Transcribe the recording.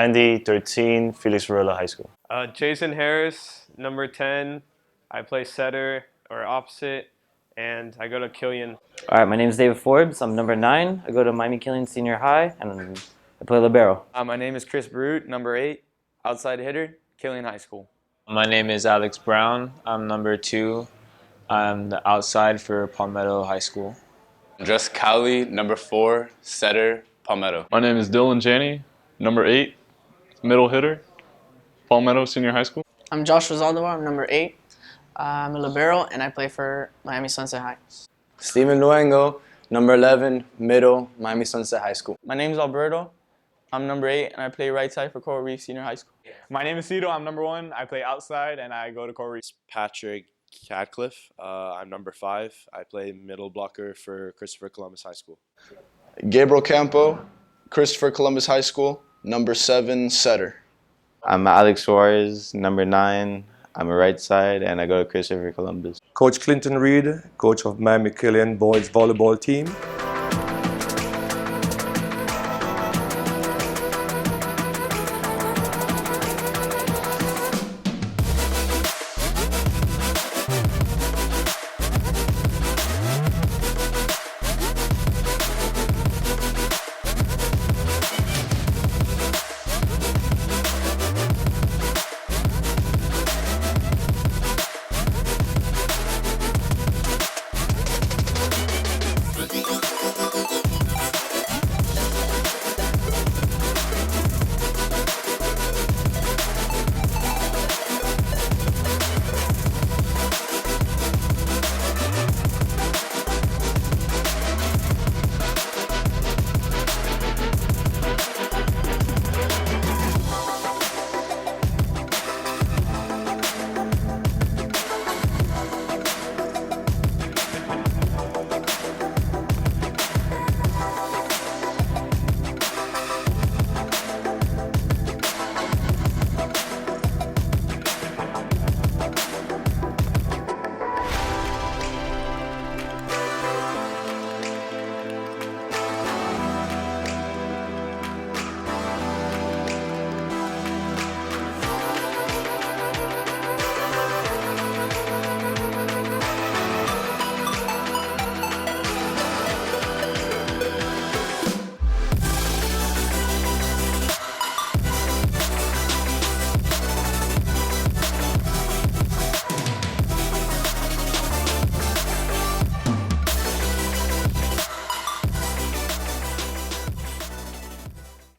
Randy, 13, Felix Varela High School. Jason Harris, number 10. I play setter or opposite, and I go to Killian. All right, my name is David Forbes. I'm number 9. I go to Miami Killian Senior High, and I play libero. My name is Chris Brute, number 8, outside hitter, Killian High School. My name is Alex Brown. I'm number 2. I'm the outside for Palmetto High School. Andres Cowley, number 4, setter, Palmetto. My name is Dylan Janney, number 8, middle hitter, Palmetto Senior High School. I'm Josh Rosaldovar, I'm number 8. I'm a libero, and I play for Miami Sunset High. Steven Luengo, number 11, middle, Miami Sunset High School. My name is Alberto. I'm number 8, and I play right side for Coral Reef Senior High School. My name is Cito. I'm number 1. I play outside, and I go to Coral Reef. Patrick Cadcliffe. I'm number 5. I play middle blocker for Christopher Columbus High School. Gabriel Campo, Christopher Columbus High School, number 7, setter. I'm Alex Suarez, number 9. I'm a right side, and I go to Christopher Columbus. Coach Clinton Reed, coach of Miami Killian boys volleyball team.